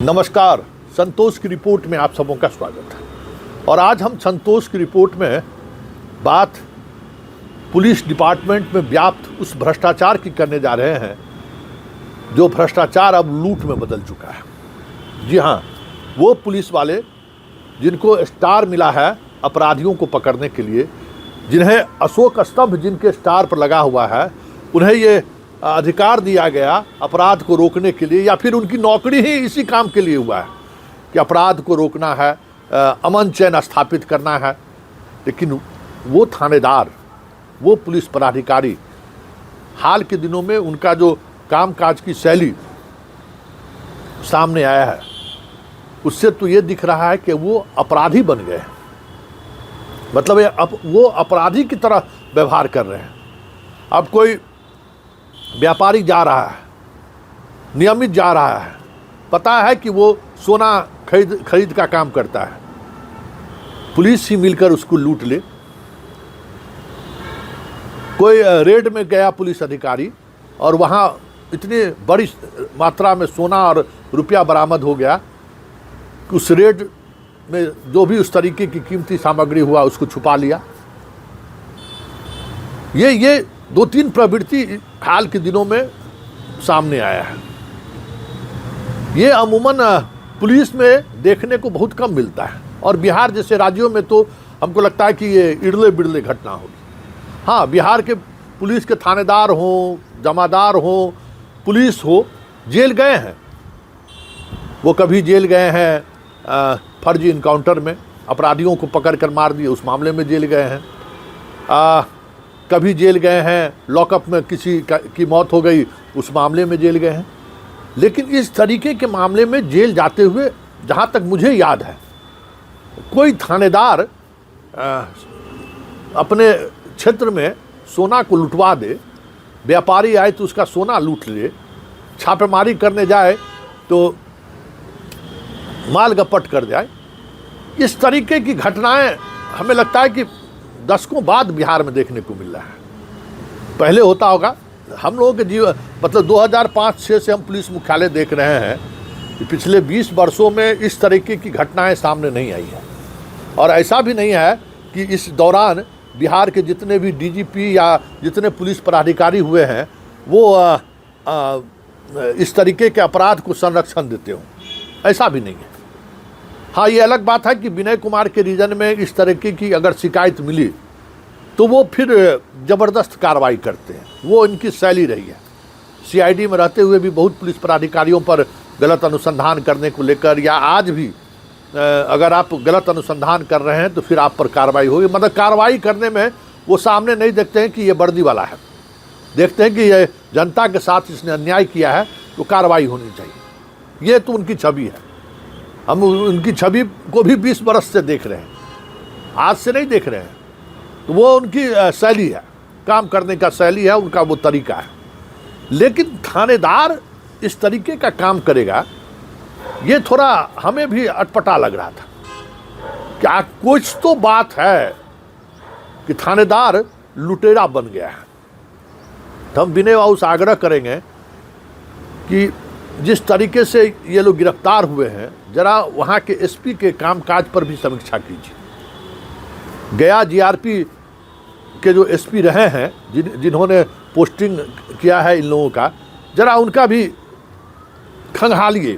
नमस्कार, संतोष की रिपोर्ट में आप सबों का स्वागत है। और आज हम संतोष की रिपोर्ट में बात पुलिस डिपार्टमेंट में व्याप्त उस भ्रष्टाचार की करने जा रहे हैं जो भ्रष्टाचार अब लूट में बदल चुका है। जी हाँ, वो पुलिस वाले जिनको स्टार मिला है अपराधियों को पकड़ने के लिए, जिन्हें अशोक स्तंभ जिनके स्टार पर लगा हुआ है, उन्हें ये अधिकार दिया गया अपराध को रोकने के लिए, या फिर उनकी नौकरी ही इसी काम के लिए हुआ है कि अपराध को रोकना है, अमन चैन स्थापित करना है। लेकिन वो थानेदार, वो पुलिस पदाधिकारी, हाल के दिनों में उनका जो कामकाज की शैली सामने आया है, उससे तो ये दिख रहा है कि वो अपराधी बन गए हैं। मतलब वो अपराधी की तरह व्यवहार कर रहे हैं। अब कोई व्यापारी जा रहा है, नियमित जा रहा है, पता है कि वो सोना खरीद का काम करता है, पुलिस ही मिलकर उसको लूट ले। कोई रेड में गया पुलिस अधिकारी और वहाँ इतनी बड़ी मात्रा में सोना और रुपया बरामद हो गया कि उस रेड में जो भी उस तरीके की कीमती सामग्री हुआ उसको छुपा लिया। ये दो तीन प्रवृत्ति हाल के दिनों में सामने आया है। ये अमूमन पुलिस में देखने को बहुत कम मिलता है, और बिहार जैसे राज्यों में तो हमको लगता है कि ये इड़ले बिड़ले घटना होगी। हाँ, बिहार के पुलिस के थानेदार हों, जमादार हों, पुलिस हो, जेल गए हैं। वो कभी जेल गए हैं फर्जी इनकाउंटर में, अपराधियों को पकड़ कर मार दिए, उस मामले में जेल गए हैं। कभी जेल गए हैं, लॉकअप में किसी की मौत हो गई, उस मामले में जेल गए हैं। लेकिन इस तरीके के मामले में जेल जाते हुए जहाँ तक मुझे याद है, कोई थानेदार अपने क्षेत्र में सोना को लुटवा दे, व्यापारी आए तो उसका सोना लूट ले, छापेमारी करने जाए तो माल गपट कर जाए। इस तरीके की घटनाएं हमें लगता है कि दशकों बाद बिहार में देखने को मिल रहा है। पहले होता होगा, हम लोगों के जीवन मतलब 2005-06 से हम पुलिस मुख्यालय देख रहे हैं कि पिछले 20 वर्षों में इस तरीके की घटनाएं सामने नहीं आई है। और ऐसा भी नहीं है कि इस दौरान बिहार के जितने भी डीजीपी या जितने पुलिस पदाधिकारी हुए हैं वो इस तरीके के अपराध को संरक्षण देते हों, ऐसा भी नहीं है। हाँ, ये अलग बात है कि विनय कुमार के रीजन में इस तरीके की अगर शिकायत मिली तो वो फिर ज़बरदस्त कार्रवाई करते हैं, वो इनकी शैली रही है। सीआईडी में रहते हुए भी बहुत पुलिस पदाधिकारियों पर गलत अनुसंधान करने को लेकर, या आज भी अगर आप गलत अनुसंधान कर रहे हैं तो फिर आप पर कार्रवाई होगी। मतलब कार्रवाई करने में वो सामने नहीं देखते हैं कि ये वर्दी वाला है, देखते हैं कि ये जनता के साथ इसने अन्याय किया है तो कार्रवाई होनी चाहिए। ये तो उनकी छवि है। हम उनकी छवि को भी 20 बरस से देख रहे हैं, आज से नहीं देख रहे हैं। तो वो उनकी शैली है, काम करने का शैली है, उनका वो तरीका है। लेकिन थानेदार इस तरीके का काम करेगा, ये थोड़ा हमें भी अटपटा लग रहा था। क्या कुछ तो बात है कि थानेदार लुटेरा बन गया है। तो हम विनय बाबू से आग्रह करेंगे कि जिस तरीके से ये लोग गिरफ्तार हुए हैं, जरा वहाँ के एसपी के कामकाज पर भी समीक्षा कीजिए। गया जीआरपी के जो एसपी रहे हैं, जिन्होंने पोस्टिंग किया है इन लोगों का, जरा उनका भी खंगालिए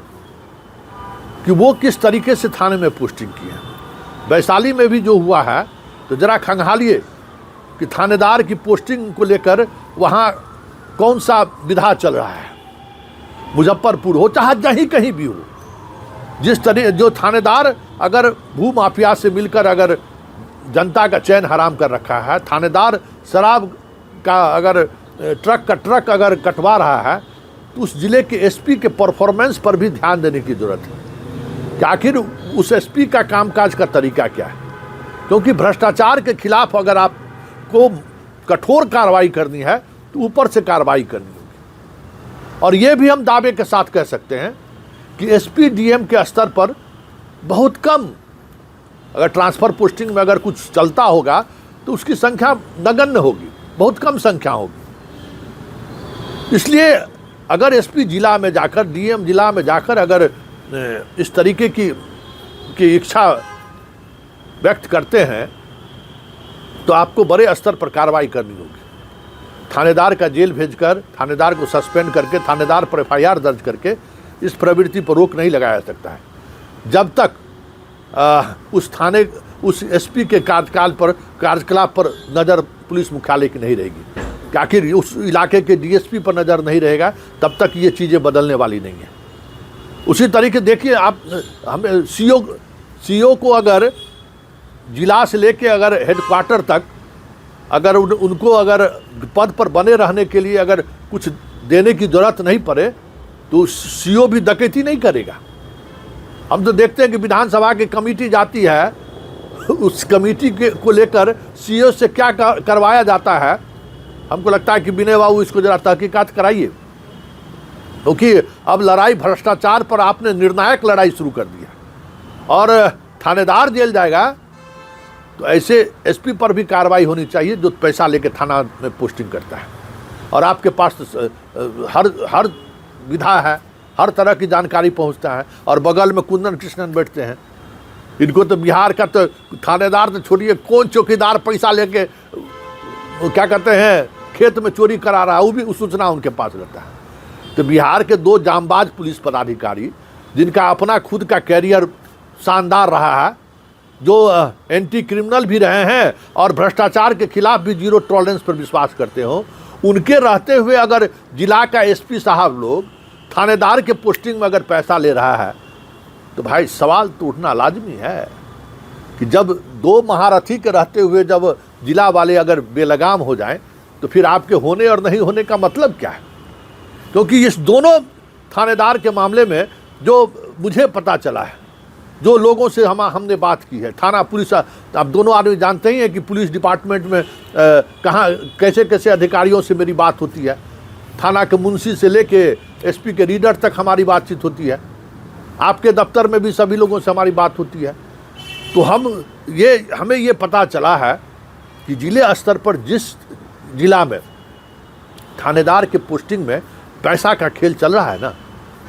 कि वो किस तरीके से थाने में पोस्टिंग की है। वैशाली में भी जो हुआ है, तो जरा खंगालिए कि थानेदार की पोस्टिंग को लेकर वहाँ कौन सा विधा चल रहा है। मुजफ्फरपुर हो चाहे जहीं कहीं भी हो, जिस तरह जो थानेदार अगर भू माफिया से मिलकर अगर जनता का चैन हराम कर रखा है, थानेदार शराब का अगर ट्रक अगर कटवा रहा है, तो उस जिले के एसपी के परफॉर्मेंस पर भी ध्यान देने की ज़रूरत है कि आखिर उस एसपी का कामकाज का तरीका क्या है। क्योंकि भ्रष्टाचार के खिलाफ अगर आपको कठोर कार्रवाई करनी है तो ऊपर से कार्रवाई करनी होगी। और ये भी हम दावे के साथ कह सकते हैं कि एसपी डीएम के स्तर पर बहुत कम, अगर ट्रांसफ़र पोस्टिंग में अगर कुछ चलता होगा तो उसकी संख्या नगण्य होगी, बहुत कम संख्या होगी। इसलिए अगर एसपी जिला में जाकर, डीएम जिला में जाकर अगर इस तरीके की इच्छा व्यक्त करते हैं तो आपको बड़े स्तर पर कार्रवाई करनी होगी। थानेदार का जेल भेजकर, थानेदार को सस्पेंड करके, थानेदार पर एफआईआर दर्ज करके इस प्रवृत्ति पर रोक नहीं लगाया सकता है जब तक उस एसपी के कार्यकलाप पर नज़र पुलिस मुख्यालय की नहीं रहेगी। आखिर उस इलाके के डीएसपी पर नज़र नहीं रहेगा तब तक ये चीज़ें बदलने वाली नहीं है। उसी तरीके देखिए आप, हमें सीओ को अगर जिला से लेके अगर हेडक्वार्टर तक अगर उनको अगर पद पर बने रहने के लिए अगर कुछ देने की ज़रूरत नहीं पड़े तो सीओ भी डकैती नहीं करेगा। हम तो देखते हैं कि विधानसभा की कमेटी जाती है, उस कमेटी को लेकर सीओ से क्या करवाया जाता है। हमको लगता है कि विनय बाबू इसको जरा तहकीकात कराइए, क्योंकि अब लड़ाई भ्रष्टाचार पर आपने निर्णायक लड़ाई शुरू कर दिया और थानेदार जेल जाएगा तो ऐसे एसपी पर भी कार्रवाई होनी चाहिए जो पैसा लेके थाना में पोस्टिंग करता है। और आपके पास हर विधा है, हर तरह की जानकारी पहुंचता है और बगल में कुंदन कृष्णन बैठते हैं। इनको तो बिहार का तो थानेदार तो छोड़िए, कौन चौकीदार पैसा लेके क्या कहते हैं खेत में चोरी करा रहा है वो भी सूचना उनके पास रहता है। तो बिहार के दो जांबाज पुलिस पदाधिकारी जिनका अपना खुद का कैरियर शानदार रहा है, जो एंटी क्रिमिनल भी रहे हैं और भ्रष्टाचार के खिलाफ भी जीरो टॉलरेंस पर विश्वास करते हो, उनके रहते हुए अगर जिला का एसपी साहब लोग थानेदार के पोस्टिंग में अगर पैसा ले रहा है तो भाई सवाल तो उठना लाजमी है कि जब दो महारथी के रहते हुए जब जिला वाले अगर बेलगाम हो जाएं तो फिर आपके होने और नहीं होने का मतलब क्या है। क्योंकि इस दोनों थानेदार के मामले में जो मुझे पता चला है, जो लोगों से हमने बात की है, थाना पुलिस, आप दोनों आदमी जानते ही हैं कि पुलिस डिपार्टमेंट में कहाँ कैसे कैसे अधिकारियों से मेरी बात होती है। थाना के मुंशी से लेके एसपी के रीडर तक हमारी बातचीत होती है, आपके दफ्तर में भी सभी लोगों से हमारी बात होती है। तो हमें ये पता चला है कि जिले स्तर पर जिस जिला में थानेदार के पोस्टिंग में पैसा का खेल चल रहा है ना,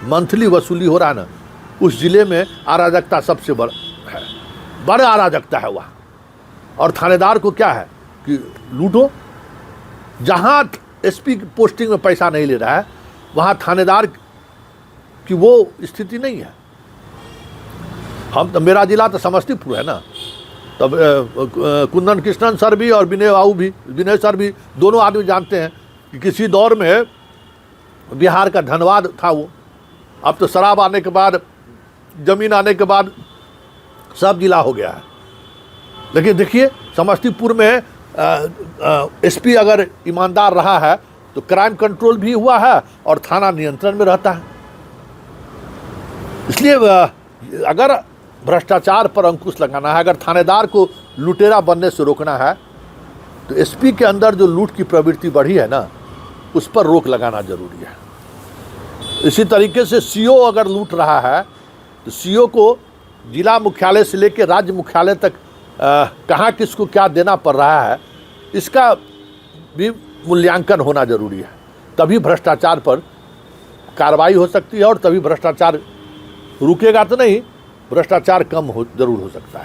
मंथली वसूली हो रहा है ना, उस जिले में अराजकता सबसे बड़ा अराजकता है वहाँ। और थानेदार को क्या है कि लूटो, जहाँ एसपी की पोस्टिंग में पैसा नहीं ले रहा है वहाँ थानेदार की वो स्थिति नहीं है। हम तो, मेरा जिला तो समस्तीपुर है ना, तब कुंदन कृष्णन सर भी और विनय सर भी दोनों आदमी जानते हैं कि किसी दौर में बिहार का धनबाद था वो। अब तो शराब आने के बाद, जमीन आने के बाद सब जिला हो गया है। लेकिन देखिए समस्तीपुर में एसपी अगर ईमानदार रहा है तो क्राइम कंट्रोल भी हुआ है और थाना नियंत्रण में रहता है। इसलिए अगर भ्रष्टाचार पर अंकुश लगाना है, अगर थानेदार को लुटेरा बनने से रोकना है तो एसपी के अंदर जो लूट की प्रवृत्ति बढ़ी है ना, उस पर रोक लगाना जरूरी है। इसी तरीके से सीओ अगर लूट रहा है तो सीओ को जिला मुख्यालय से लेकर राज्य मुख्यालय तक कहाँ किसको क्या देना पड़ रहा है, इसका भी मूल्यांकन होना जरूरी है। तभी भ्रष्टाचार पर कार्रवाई हो सकती है और तभी भ्रष्टाचार रुकेगा तो नहीं, भ्रष्टाचार कम जरूर हो सकता है।